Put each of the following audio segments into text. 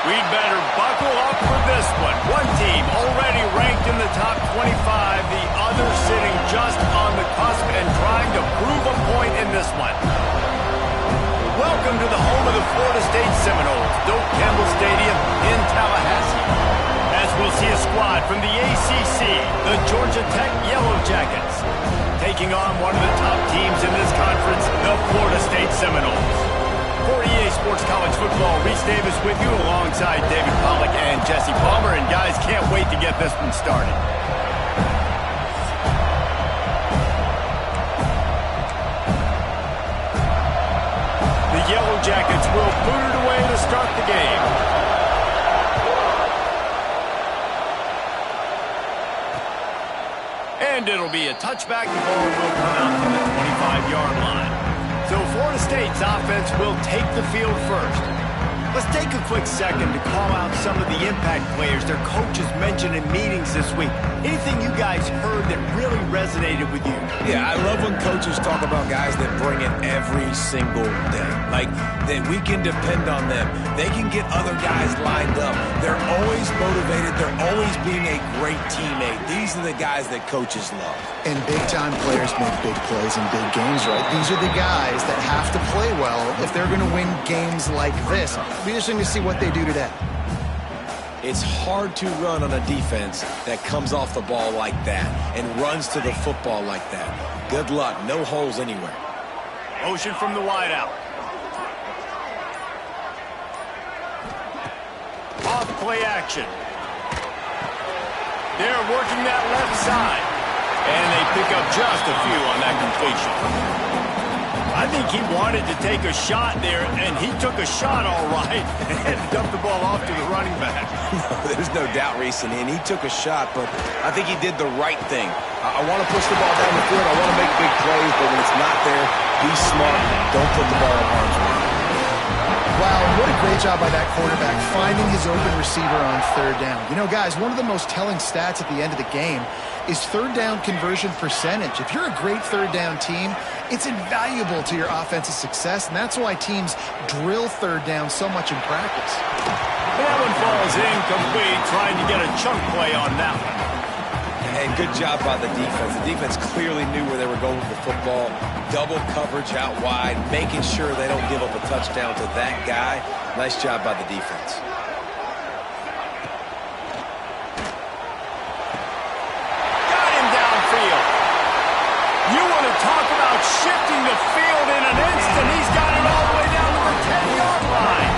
We'd better buckle up for this one. One team already ranked in the top 25, the other sitting just on the cusp and trying to prove a point in this one. Welcome to the home of the Florida State Seminoles, Doak Campbell Stadium in Tallahassee. As we'll see a squad from the ACC, the Georgia Tech Yellow Jackets, taking on one of the top teams in this conference, the Florida State Seminoles. For EA Sports College Football, Reese Davis with you alongside David Pollack and Jesse Palmer. And guys, can't wait to get this one started. The Yellow Jackets will boot it away to start the game. And it'll be a touchback. The ball will come out from the 25-yard line. So Florida State's offense will take the field first. Let's take a quick second to call out some of the impact players their coaches mentioned in meetings this week. Anything you guys heard that really resonated with you? Yeah, I love when coaches talk about guys that bring it every single day. Like, that we can depend on them. They can get other guys lined up. They're always motivated. They're always being a great teammate. These are the guys that coaches love. And big-time players make big plays in big games, right? These are the guys that have to play well if they're going to win games like this. It'll be interesting to see what they do today. It's hard to run on a defense that comes off the ball like that and runs to the football like that. Good luck. No holes anywhere. Motion from the wideout. Off play action. They're working that left side. And they pick up just a few on that completion. I think he wanted to take a shot there, and he took a shot all right and dumped the ball off to the running back. There's no doubt, Reese, and he took a shot, but I think he did the right thing. I want to push the ball down the field. I want to make big plays, but when it's not there, be smart. Don't put the ball in harm's way. Wow, what a great job by that quarterback finding his open receiver on third down. You know, guys, one of the most telling stats at the end of the game is third down conversion percentage. If you're a great third down team, it's invaluable to your offensive success, and that's why teams drill third down so much in practice. That one falls incomplete, trying to get a chunk play on that one. And good job by the defense. The defense clearly knew where they were going with the football. Double coverage out wide, making sure they don't give up a touchdown to that guy. Nice job by the defense. Got him downfield. You want to talk about shifting the field in an instant. He's got it all the way down to the 10-yard line.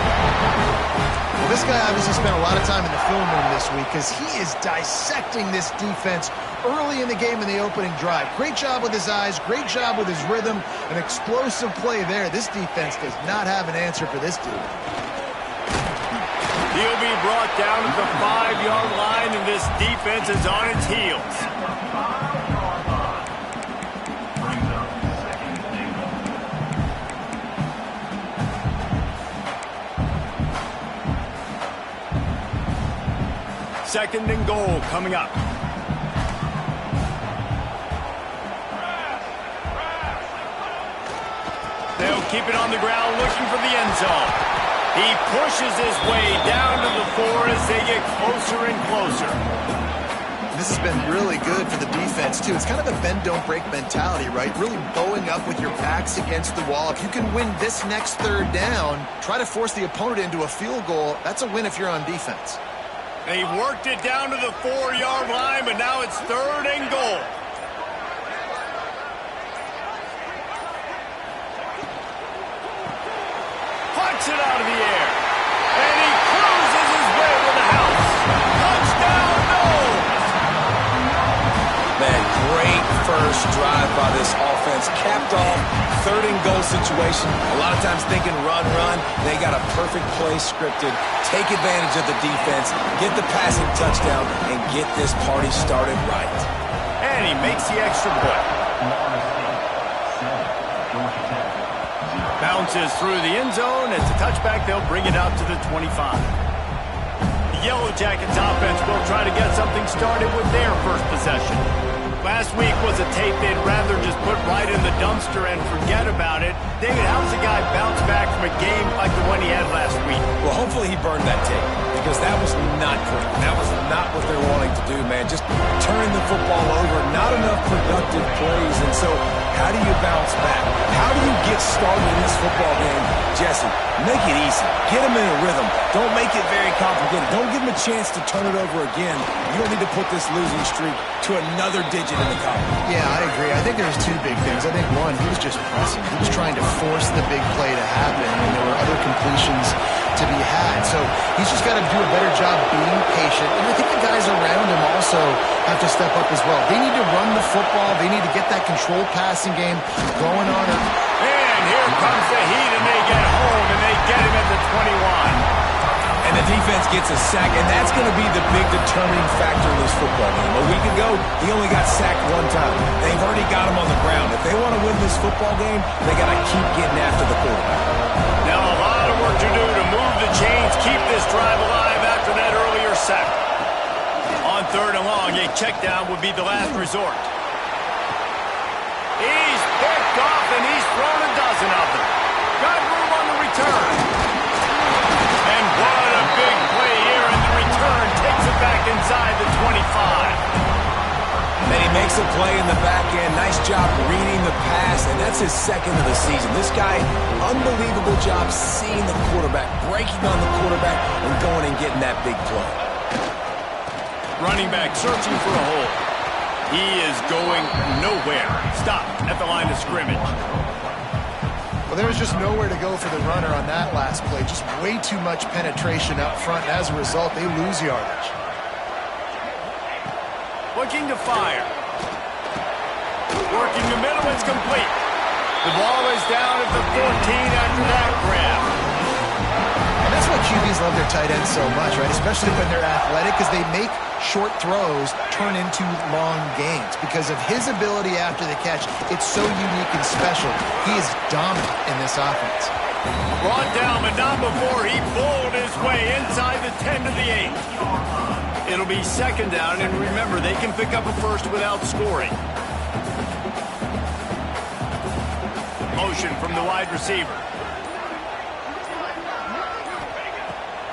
Well, this guy obviously spent a lot of time in the film room this week because he is dissecting this defense early in the game in the opening drive. Great job with his eyes, great job with his rhythm, an explosive play there. This defense does not have an answer for this dude. He'll be brought down at the 5-yard line, and this defense is on its heels. Second and goal coming up. They'll keep it on the ground looking for the end zone. He pushes his way down to the 4 as they get closer and closer. This has been really good for the defense, too. It's kind of a bend-don't-break mentality, right? Really bowing up with your backs against the wall. If you can win this next third down, try to force the opponent into a field goal. That's a win if you're on defense. They've worked it down to the 4-yard line, but now it's third and goal. Punts it out of the air. And he cruises his way to the house. Touchdown, Noles! Man, great first drive by this offense. Capped off, third and goal situation. A lot of times thinking run. They got a perfect play scripted. Take advantage of the defense, get the passing touchdown, and get this party started right. And he makes the extra point. Bounces through the end zone. It's a touchback. They'll bring it out to the 25. The Yellow Jackets offense will try to get something started with their first possession. Last week was a tape they'd rather just put right in the dumpster and forget about it. David, how does a guy bounce back from a game like the one he had last week? Well, hopefully Hopefully he burned that tape because that was not great. That was not what they're wanting to do, man. Just turning the football over, not enough productive plays. And so how do you bounce back? How do you get started in this football game? Jesse, make it easy. Get them in a rhythm. Don't make it very complicated. Don't give them a chance to turn it over again. You don't need to put this losing streak to another digit in the column. Yeah, I agree. I think there's two big things. I think, one, he was just pressing. He was trying to force the big play to happen, and there were other completions to be had. So he's just got to do a better job being patient. And I think the guys around him also have to step up as well. They need to run the football. They need to get that controlled passing game going on. And here comes the heat, and they get home, and they get him at the 21. And the defense gets a sack, and that's going to be the big determining factor in this football game. A week ago, he only got sacked one time. They've already got him on the ground. If they want to win this football game, they got to keep getting after the quarterback. Now a lot of work to do to move the chains, keep this drive alive after that earlier sack. On 3rd and long, a check down would be the last resort. He's picked off, and he's thrown a dozen of them. Got room on the return. And what a big play here, and the return takes it back inside the 25. And he makes a play in the back end. Nice job reading the pass, and that's his second of the season. This guy, unbelievable job seeing the quarterback, breaking on the quarterback, and going and getting that big play. Running back searching for a hole. He is going nowhere. Stop at the line of scrimmage. Well, there was just nowhere to go for the runner on that last play. Just way too much penetration up front, and as a result, they lose yardage. Looking to fire. Working the middle, it's complete. The ball is down at the 14 after that grab. And that's why QBs love their tight ends so much, right? Especially when they're athletic, because they make short throws turn into long gains. Because of his ability after the catch, it's so unique and special. He is dominant in this offense. Brought down, but not before he bowled his way inside the 10 to the 8. It'll be 2nd down, and remember, they can pick up a first without scoring. Motion from the wide receiver.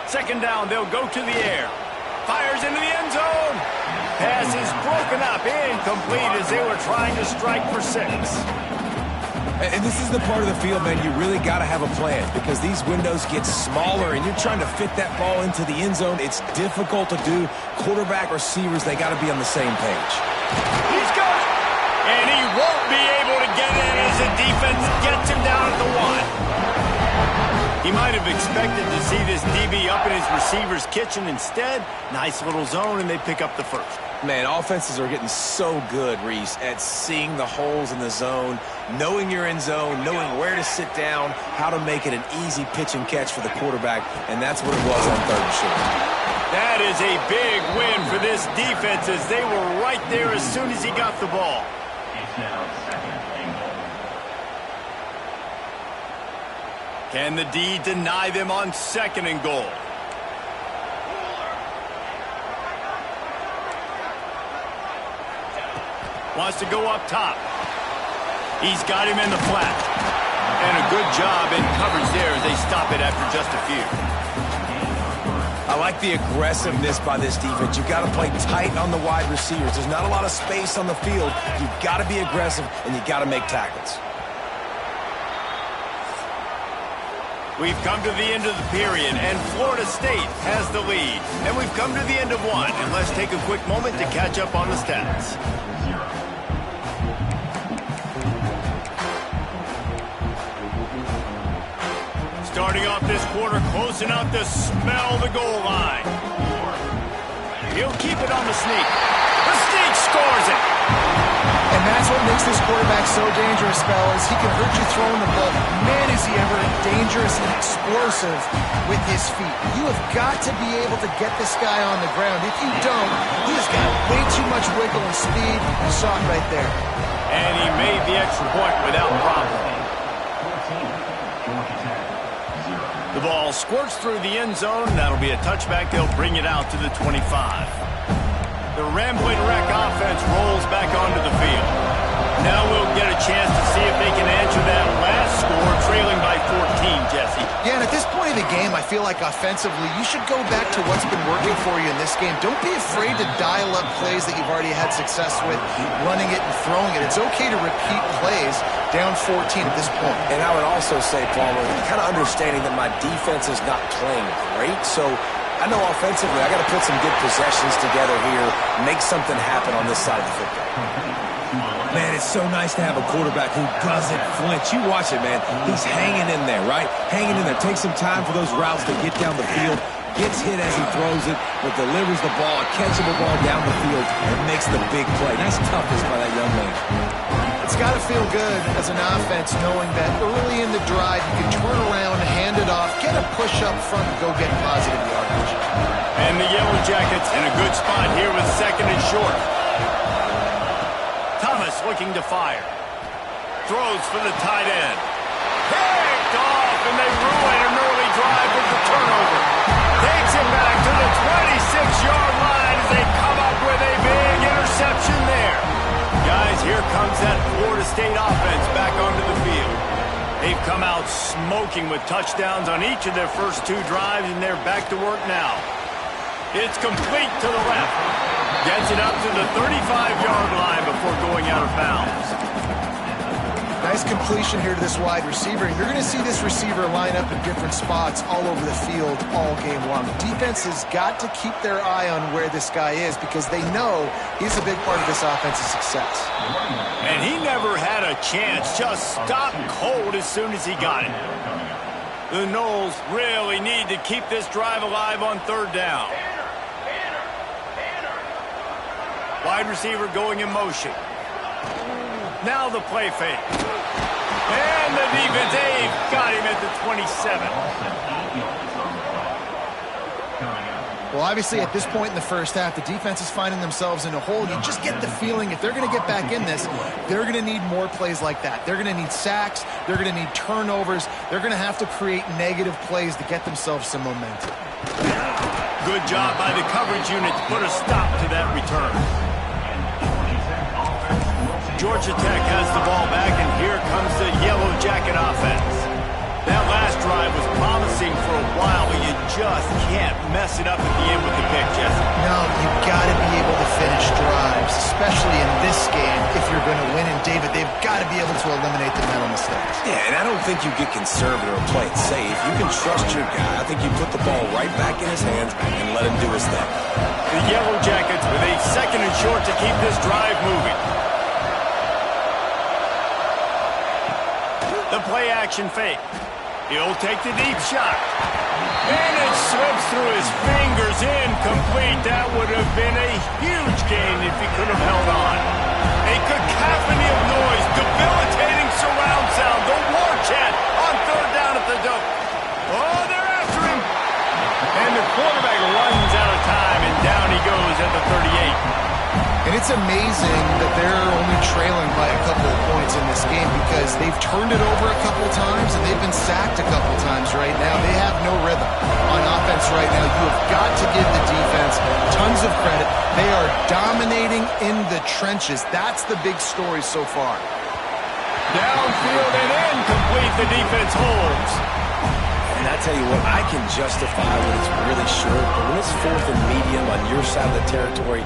2nd down, they'll go to the air. Fires into the end zone. Pass is broken up, incomplete as they were trying to strike for 6. And this is the part of the field, man, you really got to have a plan because these windows get smaller and you're trying to fit that ball into the end zone. It's difficult to do. Quarterback, receivers, they got to be on the same page. He's got it. And he won't be able to get in as the defense gets him down at the 1. He might have expected to see this DB up in his receiver's kitchen. Instead, nice little zone, and they pick up the first. Man, offenses are getting so good, Reese, at seeing the holes in the zone, knowing you're in zone, knowing where to sit down, how to make it an easy pitch and catch for the quarterback, and that's what it was on 3rd and short. That is a big win for this defense as they were right there as soon as he got the ball. Can the D deny them on 2nd and goal? Wants to go up top. He's got him in the flat. And a good job in coverage there as they stop it after just a few. I like the aggressiveness by this defense. You've got to play tight on the wide receivers. There's not a lot of space on the field. You've got to be aggressive, and you've got to make tackles. We've come to the end of the period, and Florida State has the lead. And we've come to the end of one, and let's take a quick moment to catch up on the stats. Starting off this quarter, close enough to smell the goal line. He'll keep it on the sneak. The sneak scores it. And that's what makes this quarterback so dangerous, fellas. He can hurt you throwing the ball. Man, is he ever dangerous and explosive with his feet. You have got to be able to get this guy on the ground. If you don't, he's got way too much wiggle and speed. You saw it right there. And he made the extra point without problem. The ball squirts through the end zone. That'll be a touchback. They'll bring it out to the 25. The Rambling Wreck offense rolls back onto the field. Now we'll get a chance to see if they can answer that last score, trailing by 14, Jesse. Yeah, and at this point of the game, I I feel like offensively, you should go back to what's been working for you in this game. Don't be afraid to dial up plays that you've already had success with, running it and throwing it. It's okay to repeat plays down 14 at this point. And I would also say, Palmer, kind of understanding that my defense is not playing great, so I know offensively I got to put some good possessions together here, make something happen on this side of the football. Man, it's so nice to have a quarterback who doesn't flinch. You watch it, man. He's hanging in there, right? Hanging in there. Takes some time for those routes to get down the field. Gets hit as he throws it, but delivers the ball, a catchable ball down the field, and makes the big play. That's toughness by that young man. It's got to feel good as an offense knowing that early in the drive you can turn around, hand it off, get a push up front, and go get positive yardage. And the Yellow Jackets in a good spot here with 2nd and short. Thomas looking to fire. Throws for the tight end. Picked off, and they ruin an early drive with the turnover. Takes it back to the 26-yard line as they come up with a big interception there. Guys, here comes that Florida State offense back onto the field. They've come out smoking with touchdowns on each of their first 2 drives, and they're back to work now. It's complete to the left. Gets it up to the 35-yard line before going out of bounds. Nice completion here to this wide receiver. You're going to see this receiver line up in different spots all over the field all game long. Defense has got to keep their eye on where this guy is because they know he's a big part of this offense's success. And he never had a chance. Just stopped cold as soon as he got it. The Noles really need to keep this drive alive on 3rd down. Wide receiver going in motion. Now the play fake. And the defense, they've got him at the 27. Well, obviously, at this point in the first half, the defense is finding themselves in a hole. You just get the feeling if they're going to get back in this, they're going to need more plays like that. They're going to need sacks. They're going to need turnovers. They're going to have to create negative plays to get themselves some momentum. Good job by the coverage unit to put a stop to that return. Georgia Tech has the ball back, and here comes the Yellow Jacket offense. That last drive was promising for a while, but you just can't mess it up at the end with the pick, Jesse. No, you've got to be able to finish drives, especially in this game if you're going to win. And, David, they've got to be able to eliminate the mental mistakes. Yeah, and I don't think you get conservative or play it safe. You can trust your guy. I think you put the ball right back in his hands and let him do his thing. The Yellow Jackets with a 2nd and short to keep this drive moving. The play-action fake. He'll take the deep shot. And it slips through his fingers, incomplete. That would have been a huge gain if he could have held on. A cacophony of noise, debilitating surround sound, the war chant on 3rd down at the dope. Oh, they're after him. And the quarterback runs out of time, and down he goes at the 38. And it's amazing that they're only trailing by a couple of points in this game because they've turned it over a couple times and they've been sacked a couple times right now. They have no rhythm on offense right now. You have got to give the defense tons of credit. They are dominating in the trenches. That's the big story so far. Downfield and incomplete. The defense holds. And I tell you what, I can justify when it's really short, but when it's 4th and medium on your side of the territory,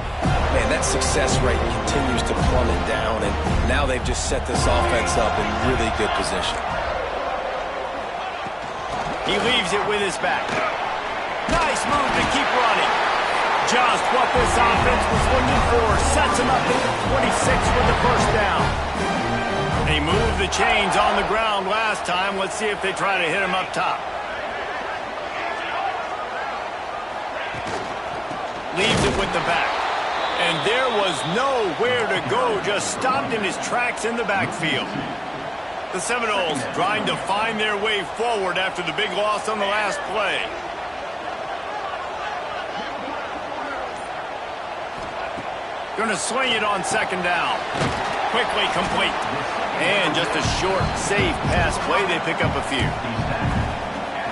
man, that success rate continues to plummet down, and now they've just set this offense up in really good position. He leaves it with his back. Nice move to keep running. Just what this offense was looking for. Sets him up at the 26 with the 1st down. They moved the chains on the ground last time. Let's see if they try to hit him up top. Leaves it with the back. And there was nowhere to go. Just stopped in his tracks in the backfield. The Seminoles trying to find their way forward after the big loss on the last play. Going to swing it on 2nd down. Quickly complete. And just a short, safe pass play. They pick up a few.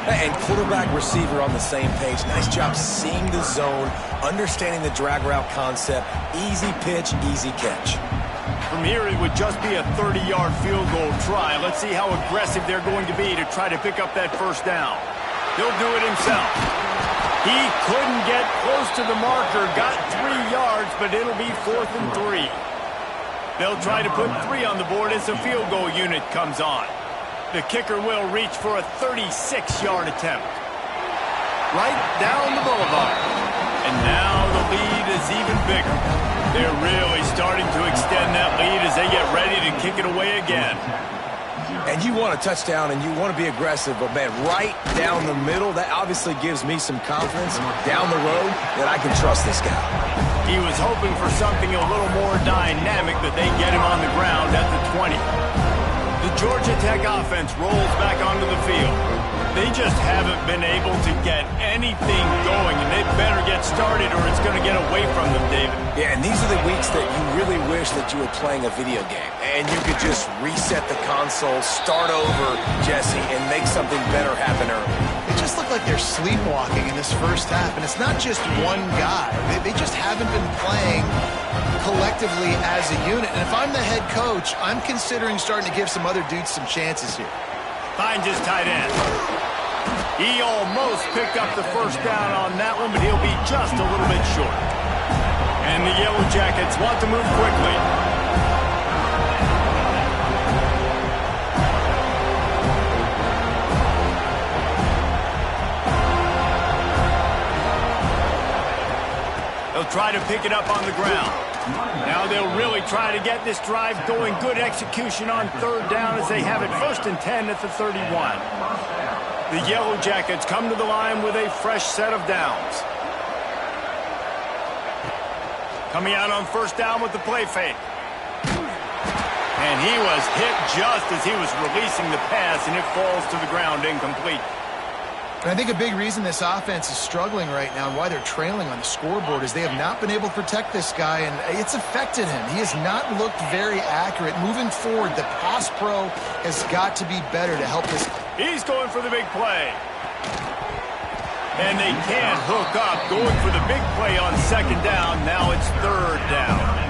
And quarterback receiver on the same page. Nice job seeing the zone, understanding the drag route concept. Easy pitch, easy catch. From here, it would just be a 30-yard field goal try. Let's see how aggressive they're going to be to try to pick up that 1st down. He'll do it himself. He couldn't get close to the marker, got 3 yards, but it'll be 4th and 3. They'll try to put 3 on the board as the field goal unit comes on. The kicker will reach for a 36-yard attempt. Right down the boulevard. And now the lead is even bigger. They're really starting to extend that lead as they get ready to kick it away again. And you want a touchdown and you want to be aggressive, but, man, right down the middle, that obviously gives me some confidence down the road that I can trust this guy. He was hoping for something a little more dynamic, but they get him on the ground at the 20. The Georgia Tech offense rolls back onto the field. They just haven't been able to get anything going, and they better get started or it's going to get away from them, David. Yeah, and these are the weeks that you really wish that you were playing a video game, and you could just reset the console, start over, Jesse, and make something better happen early. They just look like they're sleepwalking in this first half, and it's not just one guy. They just haven't been playing collectively as a unit. And if I'm the head coach, I'm considering starting to give some other dudes some chances here. Finds his tight end. He almost picked up the first down on that one, but he'll be just a little bit short. And the Yellow Jackets want to move quickly. They'll try to pick it up on the ground. Now they'll really try to get this drive going. Good execution on 3rd down as they have it 1st and 10 at the 31. The Yellow Jackets come to the line with a fresh set of downs. Coming out on 1st down with the play fake. And he was hit just as he was releasing the pass, and it falls to the ground incomplete. And I think a big reason this offense is struggling right now and why they're trailing on the scoreboard is they have not been able to protect this guy, and it's affected him. He has not looked very accurate. Moving forward, the pass pro has got to be better to help this. He's going for the big play. And they can't hook up. Going for the big play on 2nd down. Now it's 3rd down.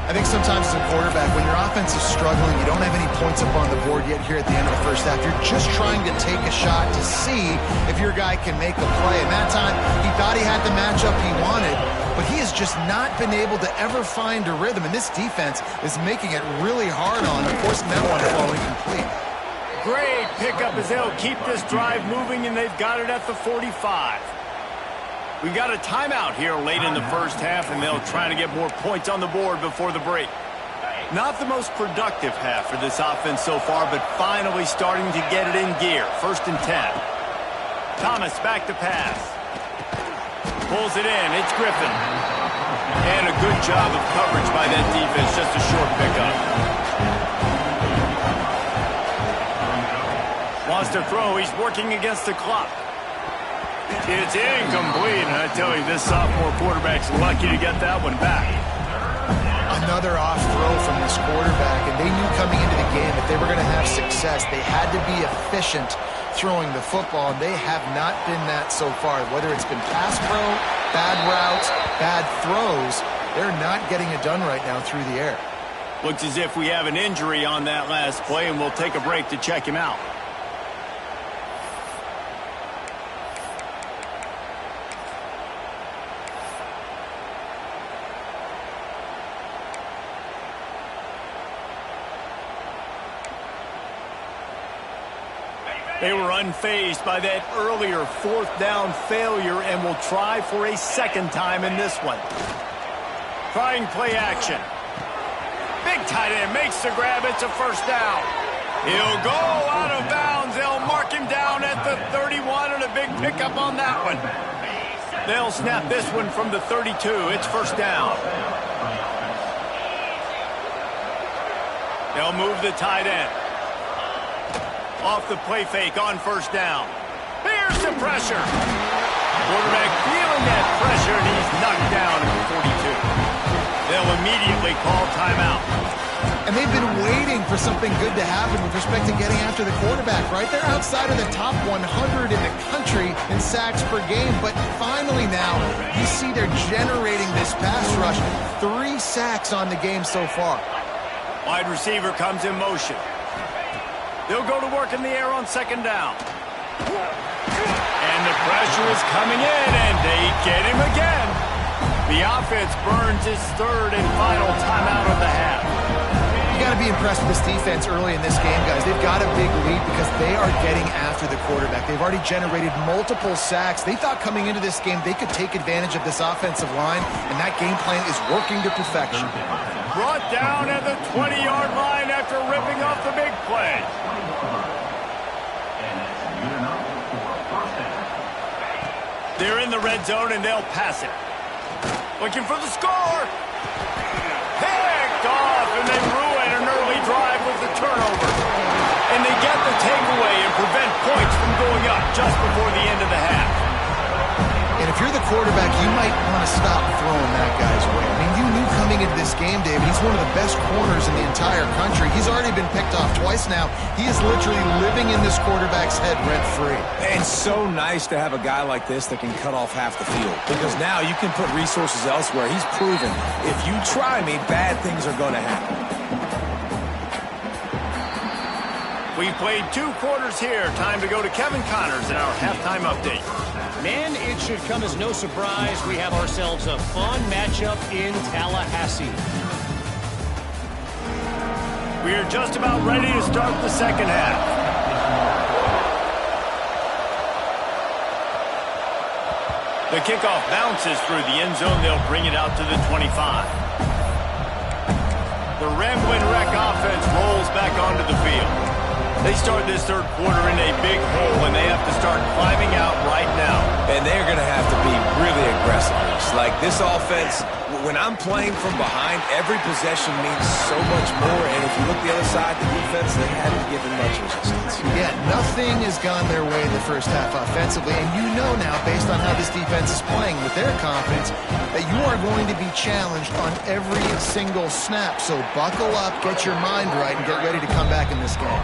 I think sometimes as a quarterback, when your offense is struggling, you don't have any points up on the board yet here at the end of the first half. You're just trying to take a shot to see if your guy can make a play. And that time, he thought he had the matchup he wanted, but he has just not been able to ever find a rhythm. And this defense is making it really hard on him, forcing that one to fall incomplete. Great pickup as they'll keep this drive moving, and they've got it at the 45. We got a timeout here late in the first half, and they'll try to get more points on the board before the break. Not the most productive half for this offense so far, but finally starting to get it in gear. 1st and 10. Thomas back to pass. Pulls it in. It's Griffin. And a good job of coverage by that defense. Just a short pickup. Wants to throw. He's working against the clock. It's incomplete, and I tell you, this sophomore quarterback's lucky to get that one back. Another off throw from this quarterback, and they knew coming into the game if they were going to have success, they had to be efficient throwing the football, and they have not been that so far. Whether it's been pass pro, bad routes, bad throws, they're not getting it done right now through the air. Looks as if we have an injury on that last play, and we'll take a break to check him out. They were unfazed by that earlier 4th down failure and will try for a 2nd time in this one. Trying play action. Big tight end makes the grab. It's a 1st down. He'll go out of bounds. They'll mark him down at the 31 and a big pickup on that one. They'll snap this one from the 32. It's 1st down. They'll move the tight end. Off the play fake on 1st down. Here's the pressure. Quarterback feeling that pressure, and he's knocked down at the 42. They'll immediately call timeout. And they've been waiting for something good to happen with respect to getting after the quarterback, right? They're outside of the top 100 in the country in sacks per game, but finally now you see they're generating this pass rush. 3 sacks on the game so far. Wide receiver comes in motion. They'll go to work in the air on 2nd down. And Pressure is coming in, and they get him again. The offense burns his third and final timeout of the half. You got to be impressed with this defense early in this game, guys. They've got a big lead because they are getting after the quarterback. They've already generated multiple sacks. They thought coming into this game they could take advantage of this offensive line, and that game plan is working to perfection. Brought down at the 20-yard line after ripping off the big play. They're in the red zone, and they'll pass it. Looking for the score. Picked off, and they ruin an early drive with the turnover. And they get the takeaway and prevent points from going up just before the end of the half. And if you're the quarterback, you might want to stop throwing that guy's way. I mean, you knew coming into this game, David, he's one of the best corners in the entire country. He's already been picked off twice now. He is literally living in this quarterback's head rent-free. And so nice to have a guy like this that can cut off half the field. Because now you can put resources elsewhere. He's proven, if you try me, bad things are going to happen. We played 2 quarters here. Time to go to Kevin Connors in our halftime update. Man, it should come as no surprise we have ourselves a fun matchup in Tallahassee. We are just about ready to start the second half. The kickoff bounces through the end zone. They'll bring it out to the 25. The Ramblin' Wreck offense rolls back onto the field. They start this third quarter in a big hole, and they have to start climbing out right now. And they're going to have to be really aggressive. Like this offense, when I'm playing from behind, every possession means so much more. And if you look the other side, the defense, they haven't given much resistance. Yeah, nothing has gone their way in the first half offensively. And you know now, based on how this defense is playing with their confidence, that you are going to be challenged on every single snap. So buckle up, get your mind right, and get ready to come back in this game.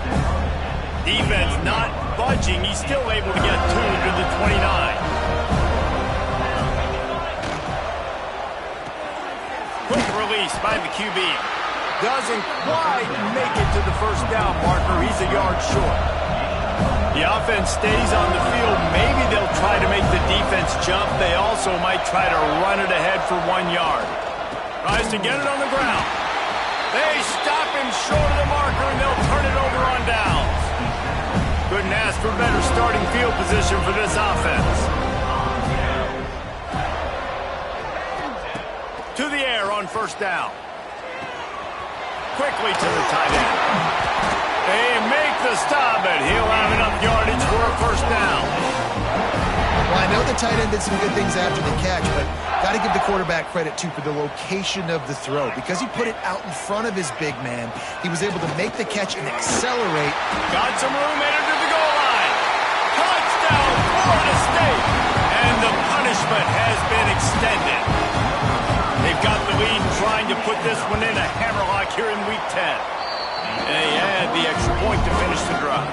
Defense not budging. He's still able to get 2 to the 29. Quick release by the QB. Doesn't quite make it to the first down marker. He's a yard short. The offense stays on the field. Maybe they'll try to make the defense jump. They also might try to run it ahead for 1 yard. Tries to get it on the ground. They stop him short of the marker, and they'll turn it over on downs. Couldn't ask for better starting field position for this offense. To the air on first down. Quickly to the tight end. They make the stop, and he'll have enough yardage for a first down. Well, I know the tight end did some good things after the catch, but got to give the quarterback credit, too, for the location of the throw. Because he put it out in front of his big man, he was able to make the catch and accelerate. Got some room headed to the goal line. Touchdown, Florida State. And the punishment has been extended. They've got the lead, trying to put this one in a hammerlock here in Week 10. And they add the extra point to finish the drive.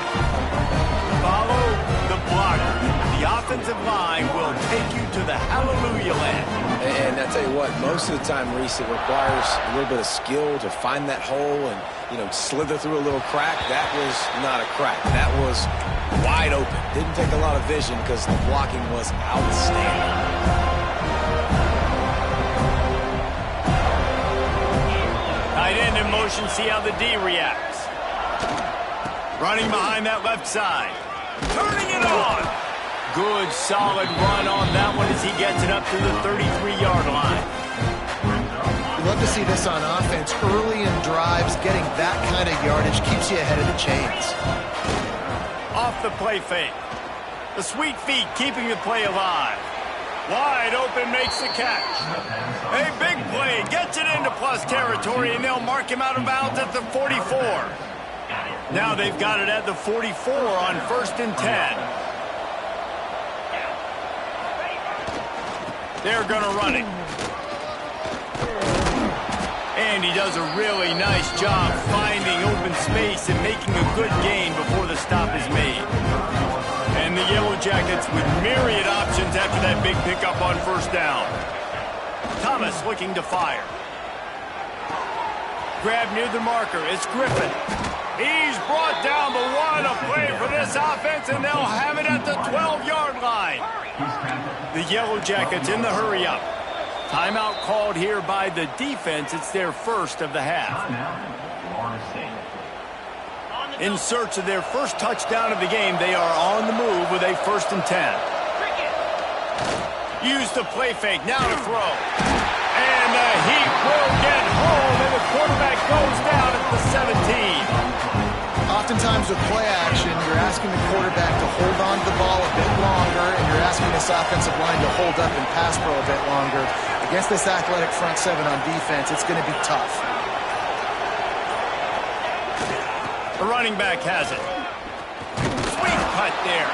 Follow the blocker. The offensive line will take you to the hallelujah land. And I tell you what, most of the time, Reese, it requires a little bit of skill to find that hole and, slither through a little crack. That was not a crack. That was wide open. Didn't take a lot of vision because the blocking was outstanding. Tight end in motion, see how the D reacts. Running behind that left side. Turning it on. Good, solid run on that one as he gets it up to the 33-yard line. You love to see this on offense. Early in drives, getting that kind of yardage keeps you ahead of the chains. Off the play fake. The sweet feet keeping the play alive. Wide open, makes the catch. A big play, gets it into plus territory, and they'll mark him out of bounds at the 44. Now they've got it at the 44 on 1st and 10. They're going to run it. And he does a really nice job finding open space and making a good gain before the stop is made. And the Yellow Jackets with myriad options after that big pickup on first down. Thomas looking to fire. Grab near the marker. It's Griffin. He's brought down, but what a play for this offense, and they'll have it at the 12-yard line. The Yellow Jackets in the hurry-up. Timeout called here by the defense. It's their first of the half. In search of their first touchdown of the game, they are on the move with a 1st and 10. Use the play fake, now to throw. And the Heat will get home, and the quarterback goes down at the 17. Oftentimes with play action, you're asking the quarterback to hold on to the ball a bit longer, and you're asking this offensive line to hold up and pass pro a bit longer. Against this athletic front seven on defense, it's going to be tough. The running back has it. Sweet cut there.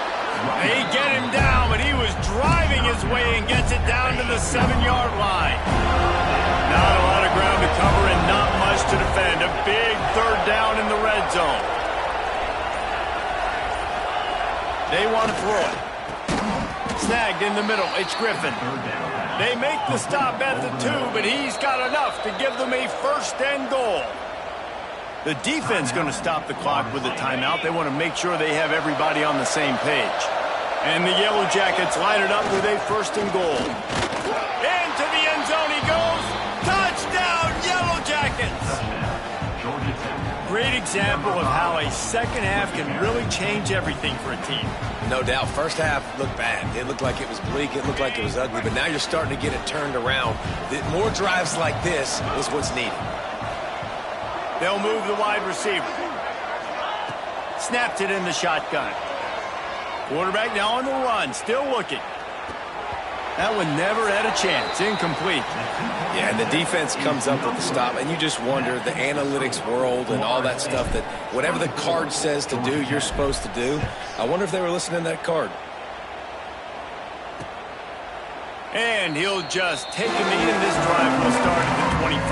They get him down, but he was driving his way and gets it down to the 7-yard line. Not a lot of ground to cover and not much to defend. A big 3rd down in the red zone. They want to throw it. Snagged in the middle. It's Griffin. They make the stop at the 2, but he's got enough to give them a 1st and goal. The defense going to stop the clock with a timeout. They want to make sure they have everybody on the same page. And the Yellow Jackets line it up with a 1st and goal. Into the end zone he goes. Touchdown, Yellow Jackets! Great example of how a second half can really change everything for a team. No doubt. First half looked bad. It looked like it was bleak. It looked like it was ugly. But now you're starting to get it turned around. More drives like this is what's needed. They'll move the wide receiver. Snapped it in the shotgun. Quarterback now on the run. Still looking. That one never had a chance. Incomplete. Yeah, and the defense comes up with the stop, and you just wonder, the analytics world and all that stuff, that whatever the card says to do, you're supposed to do. I wonder if they were listening to that card. And he'll just take a knee, and this drive will start at the 25.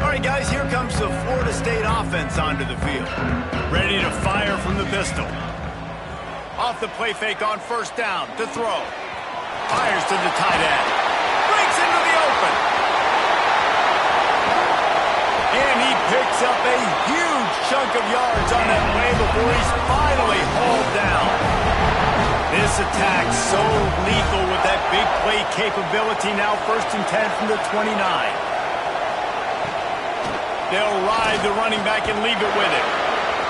All right, guys, here comes the Florida State offense onto the field. Ready to fire from the pistol. Off the play fake on 1st down to throw. Fires to the tight end. Breaks into the open. And he picks up a huge chunk of yards on that play before he's finally hauled down. This attack so lethal with that big play capability. Now 1st and 10 from the 29. They'll ride the running back and leave it with him.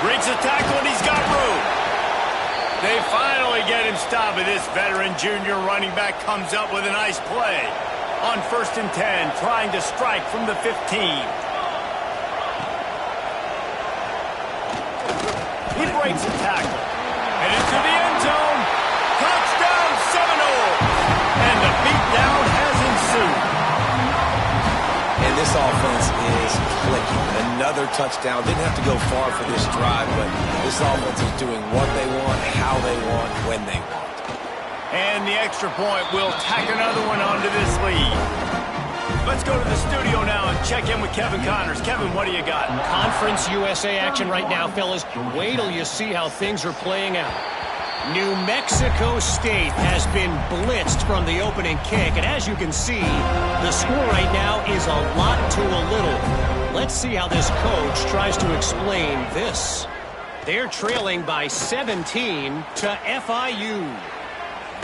Breaks a tackle and he's got room. They finally get him stopped, but this veteran junior running back comes up with a nice play. On 1st and 10, trying to strike from the 15. He breaks a tackle. And into the end zone. Touchdown, Seminoles! And the beatdown has ensued. And this offense is clicking. Another touchdown. Didn't have to go far for this drive, but this offense is doing what they want, how they want, when they want. And the extra point will tack another one onto this lead. Let's go to the studio now and check in with Kevin Connors. Kevin, what do you got? Conference USA action right now, fellas. Wait till you see how things are playing out. New Mexico State has been blitzed from the opening kick, and as you can see, the score right now is a lot to a little. Let's see how this coach tries to explain this. They're trailing by 17 to FIU.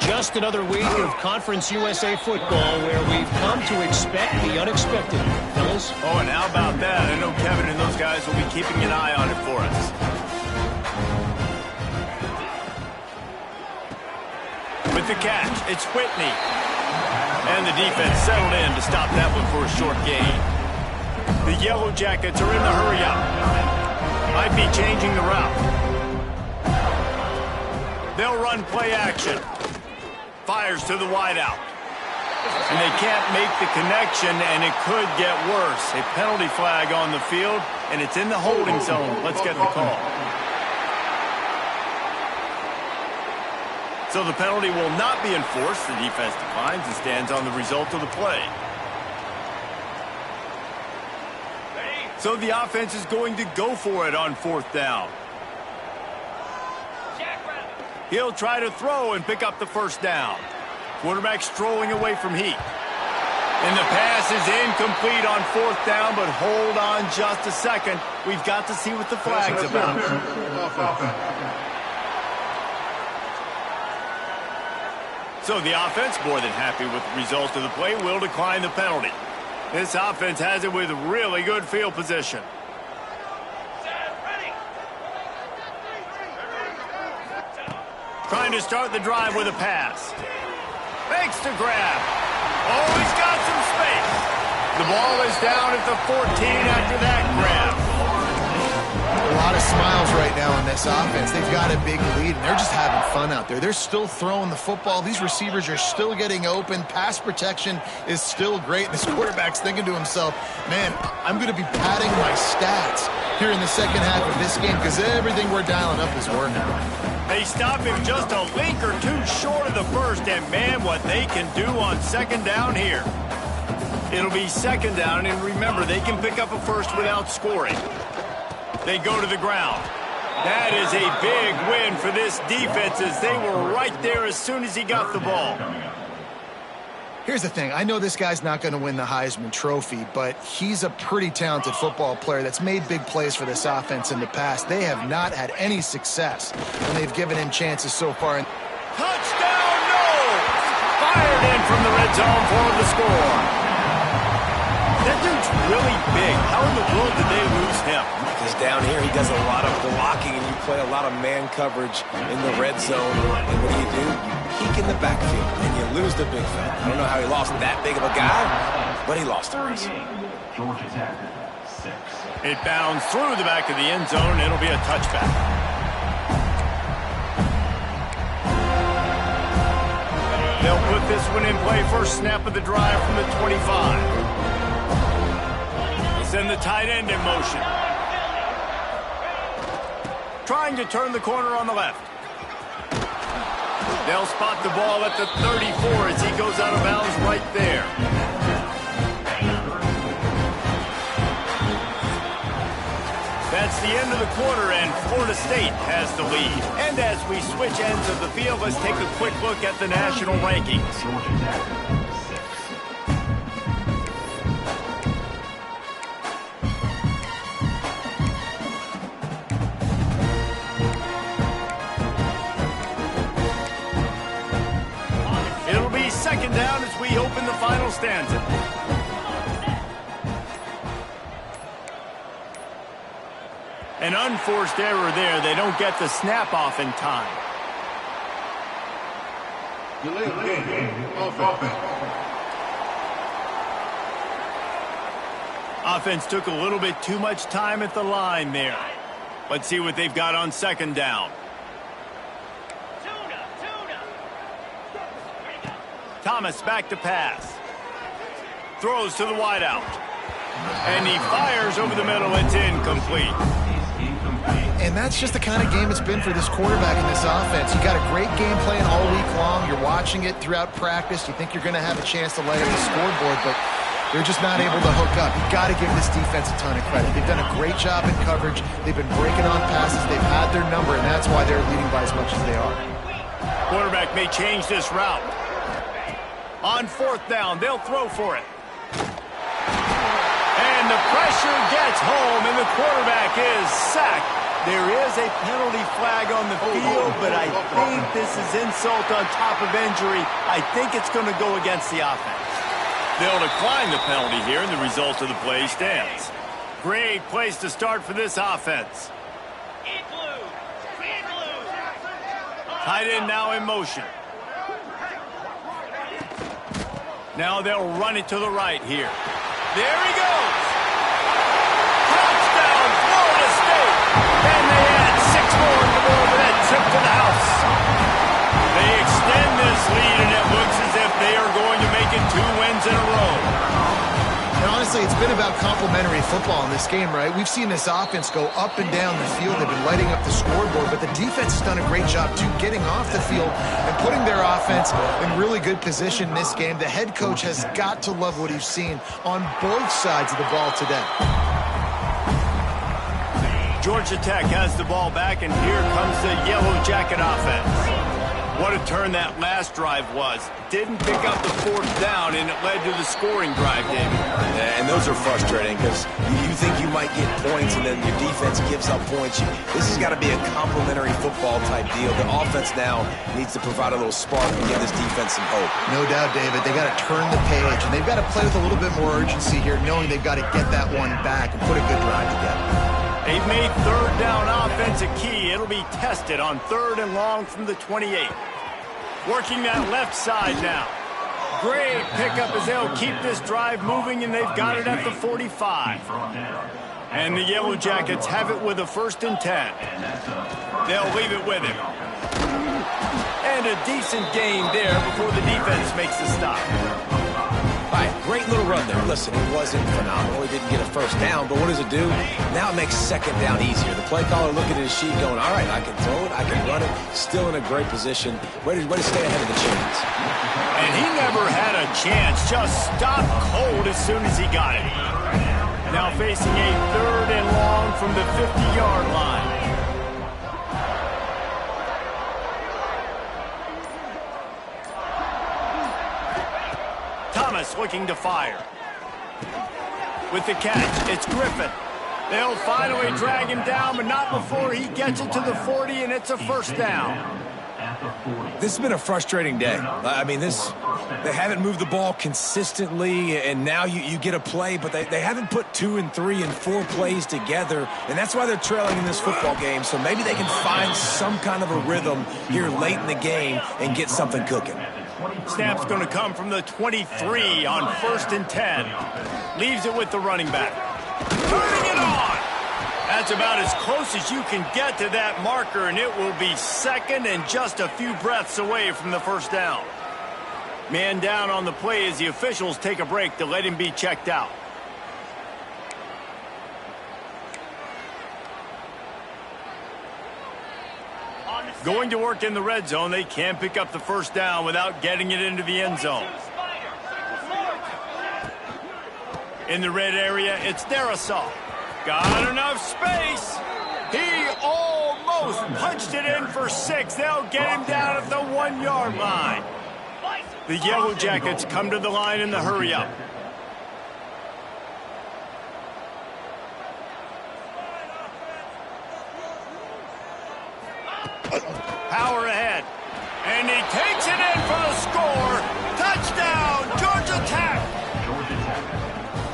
Just another week of Conference USA football where we've come to expect the unexpected, fellas. Oh, and how about that? I know Kevin and those guys will be keeping an eye on it for us. With the catch, it's Whitney. And the defense settled in to stop that one for a short gain. The Yellow Jackets are in the hurry-up. Might be changing the route. They'll run play action. Fires to the wideout. And they can't make the connection, and it could get worse. A penalty flag on the field, and it's in the holding zone. Let's get the call. So the penalty will not be enforced. The defense declines and stands on the result of the play. So the offense is going to go for it on 4th down. He'll try to throw and pick up the 1st down. Quarterback strolling away from Heat. And the pass is incomplete on 4th down, but hold on just a second. We've got to see what the flag's about. So the offense, more than happy with the result of the play, will decline the penalty. This offense has it with really good field position. Trying to start the drive with a pass. Fakes to grab. Oh, he's got some space. The ball is down at the 14 after that grab. A lot of smiles right now in this offense. They've got a big lead, and they're just having fun out there. They're still throwing the football. These receivers are still getting open. Pass protection is still great. This quarterback's thinking to himself, man, I'm going to be padding my stats here in the second half of this game because everything we're dialing up is working. They stop him just a link or two short of the first, and man, what they can do on second down here. It'll be second down, and remember, they can pick up a first without scoring. They go to the ground. That is a big win for this defense as they were right there as soon as he got the ball. Here's the thing. I know this guy's not going to win the Heisman Trophy, but he's a pretty talented football player that's made big plays for this offense in the past. They have not had any success when they've given him chances so far. Touchdown, no! Fired in from the red zone for the score. That dude's really big. How in the world did they lose him? Because down here he does a lot of blocking, and you play a lot of man coverage in the red zone. And what do? You peek in the backfield, and you lose the big fella. I don't know how he lost that big of a guy, but he lost the race. It bounds through the back of the end zone. It'll be a touchback. They'll put this one in play. First snap of the drive from the 25. Send the tight end in motion. Trying to turn the corner on the left. They'll spot the ball at the 34 as he goes out of bounds right there. That's the end of the quarter, and Florida State has the lead. And as we switch ends of the field, let's take a quick look at the national rankings. It'll be second down as we open the final stanza. An unforced error there. They don't get the snap off in time. Offense took a little bit too much time at the line there. Let's see what they've got on second down. Thomas back to pass. Throws to the wideout. And he fires over the middle. It's incomplete. And that's just the kind of game it's been for this quarterback in this offense. You got a great game plan all week long. You're watching it throughout practice. You think you're going to have a chance to light up the scoreboard, but they're just not able to hook up. You've got to give this defense a ton of credit. They've done a great job in coverage. They've been breaking on passes. They've had their number, and that's why they're leading by as much as they are. Quarterback may change this route. On fourth down, they'll throw for it. And the pressure gets home, and the quarterback is sacked. There is a penalty flag on the field, but I think this is insult on top of injury. I think it's going to go against the offense. They'll decline the penalty here, and the result of the play stands. Great place to start for this offense. Tight end now in motion. Now they'll run it to the right here. There he goes. Touchdown, Florida State. And they add 6 more to go over that trip to the house. They extend this lead, and it looks as if they are going to make it 2 wins in a row. And honestly, it's been about complementary football in this game, right? We've seen this offense go up and down the field. They've been lighting up the scoreboard, but the defense has done a great job, too, getting off the field and putting their offense in really good position in this game. The head coach has got to love what he's seen on both sides of the ball today. Georgia Tech has the ball back, and here comes the Yellow Jacket offense. What a turn that last drive was. Didn't pick up the fourth down, and it led to the scoring drive, David. Yeah, and those are frustrating because you think you might get points, and then your defense gives up points. This has got to be a complementary football type deal. The offense now needs to provide a little spark and give this defense some hope. No doubt, David. They got to turn the page, and they've got to play with a little bit more urgency here, knowing they've got to get that one back and put a good drive together. They've made third down offense a key. It'll be tested on 3rd and long from the 28. Working that left side now. Great pickup as they'll keep this drive moving, and they've got it at the 45. And the Yellow Jackets have it with a 1st and 10. They'll leave it with him. And a decent gain there before the defense makes the stop. All right, great little run there. Listen, it wasn't phenomenal. He didn't get a first down, but what does it do? Now it makes 2nd down easier. The play caller looking at his sheet going, all right, I can throw it, I can run it. Still in a great position. Way to stay ahead of the chains. And he never had a chance. Just stopped cold as soon as he got it. Now facing a 3rd and long from the 50-yard line. Thomas looking to fire. With the catch, it's Griffin. They'll finally drag him down, but not before he gets it to the 40, and it's a 1st down. This has been a frustrating day. I mean, they haven't moved the ball consistently, and now you get a play, but they haven't put 2 and 3 and 4 plays together, and that's why they're trailing in this football game. So maybe they can find some kind of a rhythm here late in the game and get something cooking. Snap's going to come from the 23 on 1st and 10. Leaves it with the running back. Turning it on! That's about as close as you can get to that marker, and it will be 2nd and just a few breaths away from the 1st down. Man down on the play as the officials take a break to let him be checked out. Going to work in the red zone, they can't pick up the 1st down without getting it into the end zone. In the red area, it's Darrisaw. Got enough space. He almost punched it in for 6. They'll get him down at the 1-yard line. The Yellow Jackets come to the line in the hurry-up. Power ahead. And he takes it in for the score. Touchdown, Georgia Tech.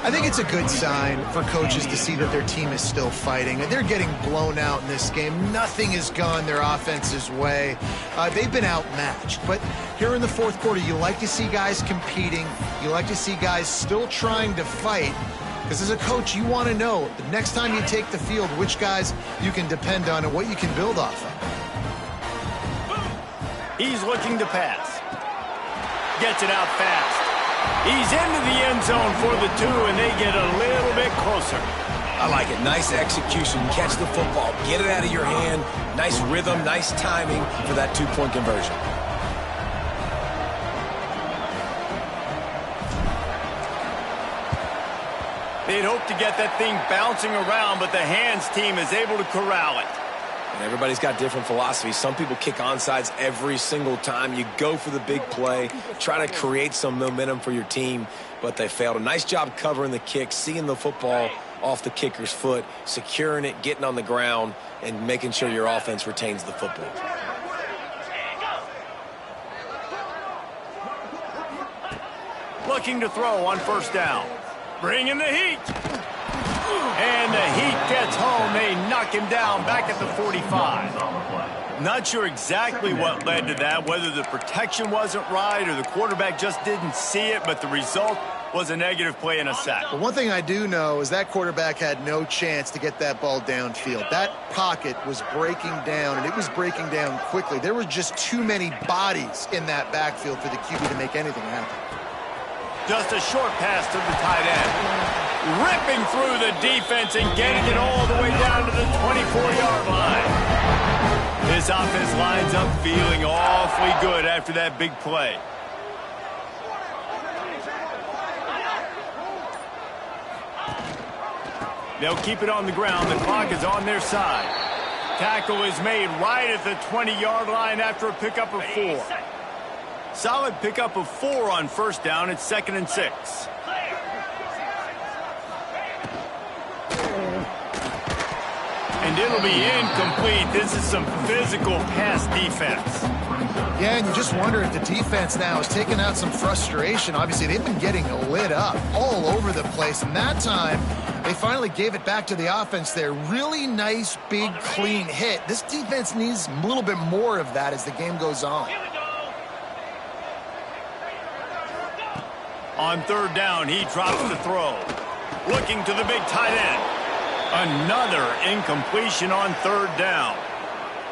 I think it's a good sign for coaches to see that their team is still fighting. They're getting blown out in this game. Nothing has gone their offense's way. They've been outmatched. But here in the 4th quarter, you like to see guys competing. You like to see guys still trying to fight. Because as a coach, you want to know the next time you take the field which guys you can depend on and what you can build off of. He's looking to pass. Gets it out fast. He's into the end zone for the 2, and they get a little bit closer. I like it. Nice execution. Catch the football. Get it out of your hand. Nice rhythm, nice timing for that 2-point conversion. They'd hope to get that thing bouncing around, but the hands team is able to corral it. And everybody's got different philosophies. Some people kick onside every single time. You go for the big play, try to create some momentum for your team, but they failed. A nice job covering the kick, seeing the football off the kicker's foot, securing it, getting on the ground, and making sure your offense retains the football. Looking to throw on 1st down. Bringing the heat. And the heat gets home. They knock him down back at the 45. Not sure exactly what led to that, whether the protection wasn't right or the quarterback just didn't see it, but the result was a negative play and a sack. But one thing I do know is that quarterback had no chance to get that ball downfield. That pocket was breaking down, and it was breaking down quickly. There were just too many bodies in that backfield for the QB to make anything happen. Just a short pass to the tight end. Ripping through the defense and getting it all the way down to the 24-yard line. This offense lines up feeling awfully good after that big play. They'll keep it on the ground. The clock is on their side. Tackle is made right at the 20-yard line after a pickup of 4. Solid pickup of 4 on first down. It's 2nd and 6. And it'll be incomplete. This is some physical pass defense. Yeah, and you just wonder if the defense now is taking out some frustration. Obviously, they've been getting lit up all over the place. And that time, they finally gave it back to the offense there. Really nice, big, clean hit. This defense needs a little bit more of that as the game goes on. On third down, he drops the throw. Looking to the big tight end. Another incompletion on third down.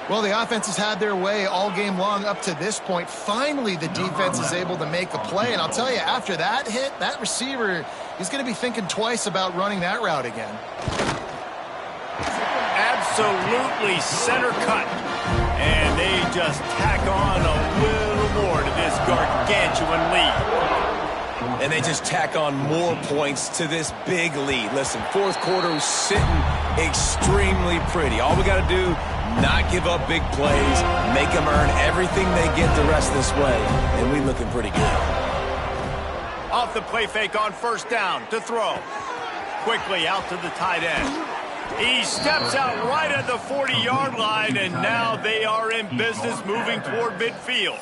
Well, the offense has had their way all game long up to this point. Finally, the defense is able to make a play. And I'll tell you, after that hit, that receiver is going to be thinking twice about running that route again. Absolutely center cut. And they just tack on a little more to this gargantuan lead. And they just tack on more points to this big lead. Listen, fourth quarter is sitting extremely pretty. All we got to do, not give up big plays, make them earn everything they get the rest of this way, and we looking pretty good. Off the play fake on first down to throw. Quickly out to the tight end. He steps out right at the 40-yard line, and now they are in business moving toward midfield.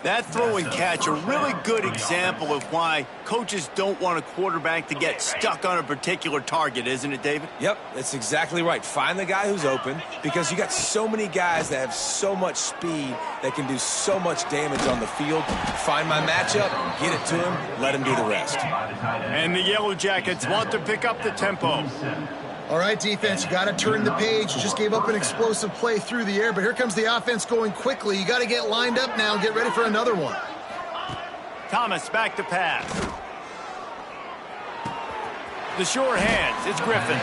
That throw and catch, a really good example of why coaches don't want a quarterback to get stuck on a particular target, isn't it, David? Yep, that's exactly right. Find the guy who's open, because you got so many guys that have so much speed that can do so much damage on the field. Find my matchup, get it to him, let him do the rest. And the Yellow Jackets want to pick up the tempo. All right, defense, you got to turn the page. You just gave up an explosive play through the air, but here comes the offense going quickly. You got to get lined up now and get ready for another one. Thomas back to pass. The sure hands, it's Griffin.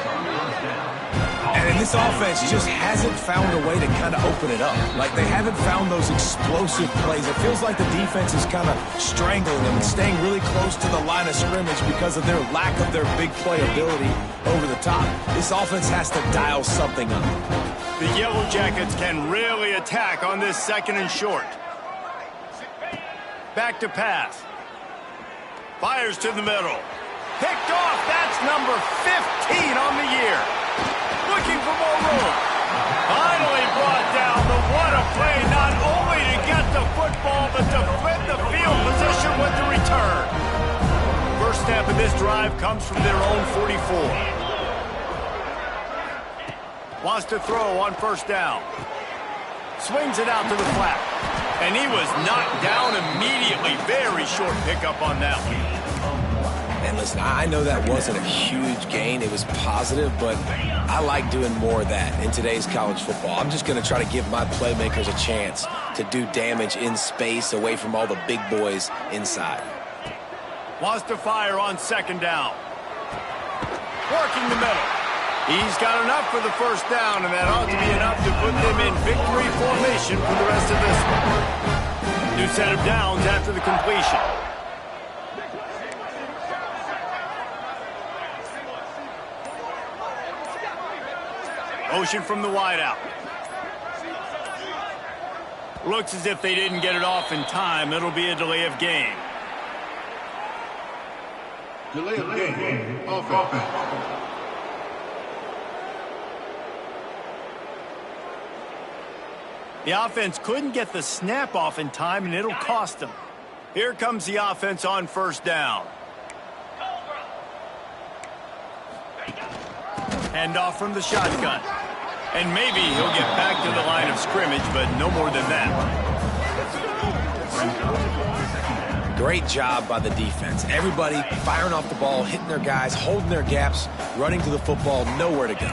And this offense just hasn't found a way to kind of open it up. Like, they haven't found those explosive plays. It feels like the defense is kind of strangling them and staying really close to the line of scrimmage because of their lack of their big play ability over the top. This offense has to dial something up. The Yellow Jackets can really attack on this 2nd and short. Back to pass. Fires to the middle. Picked off. That's number 15 on the year. Looking for more room. Finally brought down. But what a play, not only to get the football, but to flip the field position with the return. First snap of this drive comes from their own 44. Wants to throw on first down. Swings it out to the flat. And he was knocked down immediately. Very short pickup on that one. And listen, I know that wasn't a huge gain. It was positive, but I like doing more of that in today's college football. I'm just going to try to give my playmakers a chance to do damage in space away from all the big boys inside. Wants to fire on 2nd down. Working the middle. He's got enough for the first down, and that ought to be enough to put them in victory formation for the rest of this one. New set of downs after the completion. Motion from the wideout. Looks as if they didn't get it off in time. It'll be a delay of game. Delay of game. Offense. The offense couldn't get the snap off in time, and it'll cost them. Here comes the offense on first down. Handoff from the shotgun. And maybe he'll get back to the line of scrimmage, but no more than that. Great job by the defense. Everybody firing off the ball, hitting their guys, holding their gaps, running to the football, nowhere to go.